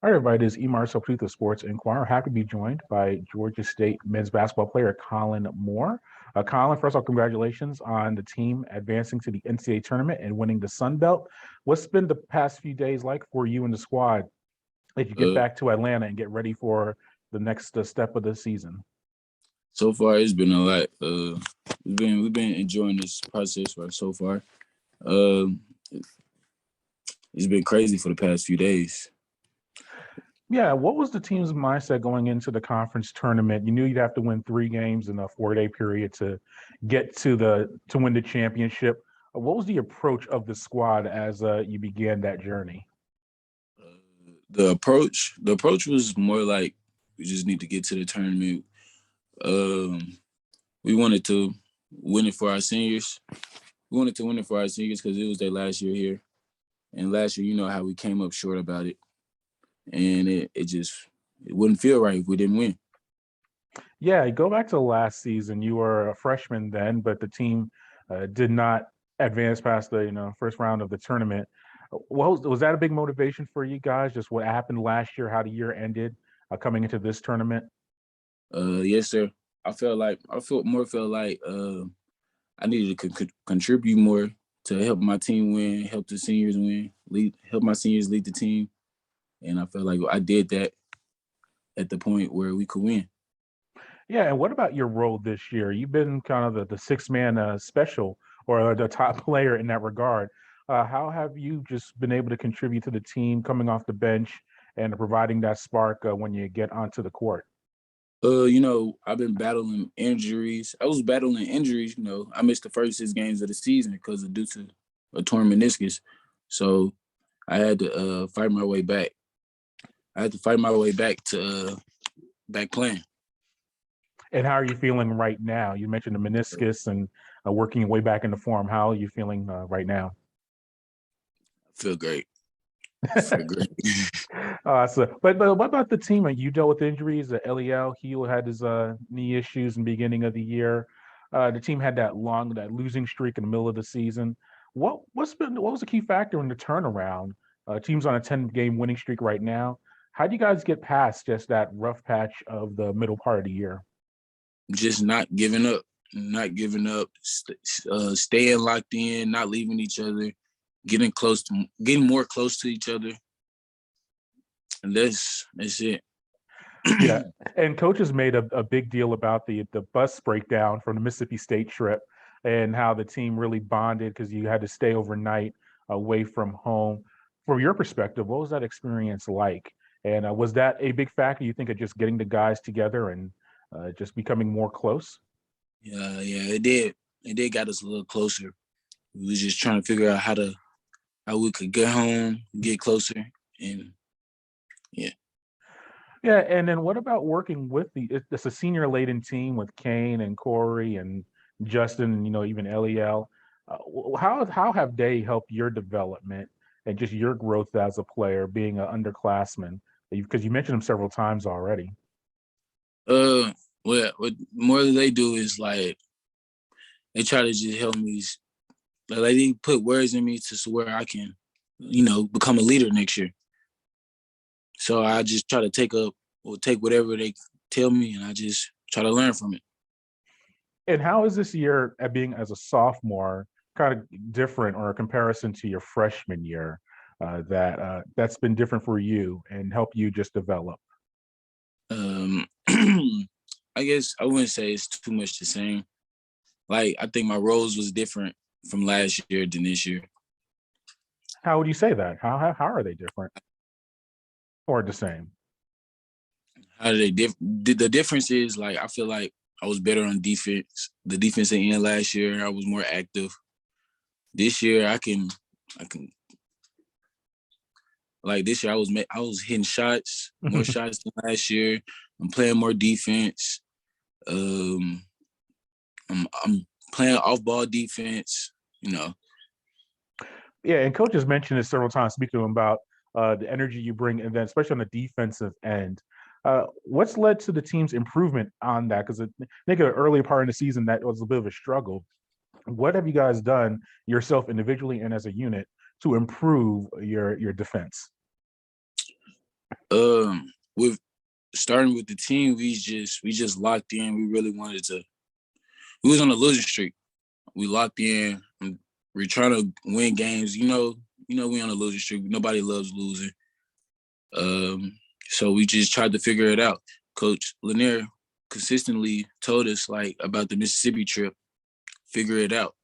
All right, everybody, this is Emar Soprit, the Sports Inquirer. Happy to be joined by Georgia State men's basketball player Collin Moore. Collin, first of all, congratulations on the team advancing to the NCAA tournament and winning the Sun Belt. What's been the past few days like for you and the squad as you get Uh, back to Atlanta and get ready for the next step of the season? so far it's been a lot. We've been enjoying this process right so far. Um, it's been crazy for the past few days. Yeah, what was the team's mindset going into the conference tournament? You knew you'd have to win three games in a 4-day period to get to win the championship. What was the approach of the squad as you began that journey? The approach was more like we just need to get to the tournament. Um, we wanted to win it for our seniors. We wanted to win it for our seniors because it was their last year here, and last year, you know how we came up short about it, and it wouldn't feel right if we didn't win. Yeah, go back to last season. You were a freshman then, but the team did not advance past the first round of the tournament. Was that a big motivation for you guys? Just what happened last year, how the year ended, coming into this tournament? Yes, sir. Felt like I needed to contribute more to help my team win, help the seniors win, help my seniors lead the team, and I felt like I did that at the point where we could win. Yeah, and what about your role this year? You've been kind of the six-man special or the top player in that regard. How have you just been able to contribute to the team coming off the bench and providing that spark when you get onto the court? I've been battling injuries. I was battling injuries. I missed the first 6 games of the season because of due to a torn meniscus. So I had to fight my way back. I had to fight my way back to back playing. And how are you feeling right now? You mentioned the meniscus and working your way back into form. How are you feeling right now? I feel great. I feel great. But what about the team? You dealt with injuries. Eliel, he had his knee issues in the beginning of the year. The team had that losing streak in the middle of the season. What was the key factor in the turnaround? Team's on a 10-game winning streak right now. How do you guys get past just that rough patch of the middle part of the year? Just not giving up, staying locked in, not leaving each other, getting more close to each other, and that's it. Yeah, and coaches made a big deal about the bus breakdown from the Mississippi State trip and how the team really bonded because you had to stay overnight away from home. From your perspective, what was that experience like? And was that a big factor, you think, of just getting the guys together and just becoming more close? Yeah, it did. It did got us a little closer. We was just trying to figure out how we could get home, get closer, and yeah. Yeah, and then what about working with it's a senior laden team with Kane and Corey and Justin and even Eliel. How have they helped your development and just your growth as a player, being an underclassman? Because you mentioned them several times already. What more they do is like they try to just help me. Like they put words in me to where I can, become a leader next year. So I just try to take whatever they tell me, and I just try to learn from it. And how is this year at being as a sophomore kind of different or a comparison to your freshman year that's been different for you and help you just develop? I guess I wouldn't say it's too much the same. Like I think my roles was different from last year than this year. How would you say that? How are they different or the same? How do they the difference is like I feel like I was better on defense. The defensive end last year, I was more active. This year, I can like this year I was hitting shots, more shots than last year. I'm playing more defense. Um, I'm playing off ball defense. You know, Yeah, and coach has mentioned this several times, speaking to him about the energy you bring, and then especially on the defensive end. What's led to the team's improvement on that? Because I think an earlier part in the season that was a bit of a struggle. What have you guys done yourself individually and as a unit to improve your defense? With starting with the team, we just locked in. We really wanted to. We was on a losing streak. We locked in. We're trying to win games. We on a losing streak. Nobody loves losing. So we just tried to figure it out. Coach Lanier consistently told us about the Mississippi trip. Figure it out.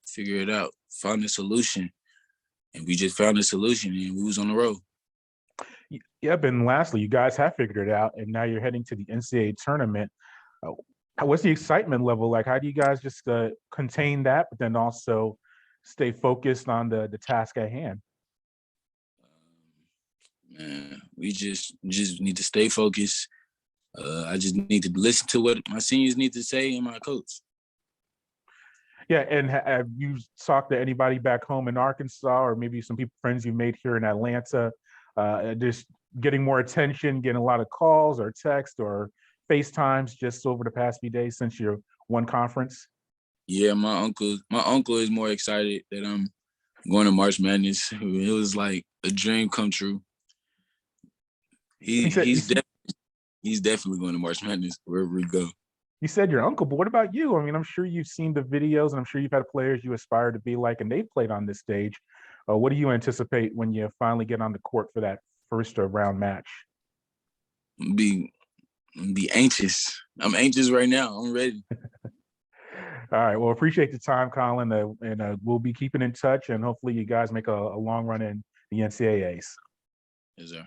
Find a solution. And we just found a solution, and we was on the road. Yep, and lastly, you guys have figured it out, and now you're heading to the NCAA tournament. What's the excitement level like? How do you guys just contain that, but then also stay focused on the task at hand? Man, we just need to stay focused. I just need to listen to what my seniors need to say and my coach. Yeah, and have you talked to anybody back home in Arkansas, or maybe some friends you made here in Atlanta, just getting more attention, getting a lot of calls or text or FaceTimes just over the past few days since your one conference? Yeah, my uncle is more excited that I'm going to March Madness. It was like a dream come true. He's definitely going to March Madness wherever we go. You said your uncle, but what about you? I mean, I'm sure you've seen the videos, and I'm sure you've had players you aspire to be like, and they've played on this stage. What do you anticipate when you finally get on the court for that first round match? Be anxious. I'm anxious right now. I'm ready. All right. Well, appreciate the time, Collin, and we'll be keeping in touch, and hopefully you guys make a long run in the NCAAs. Yes, sir.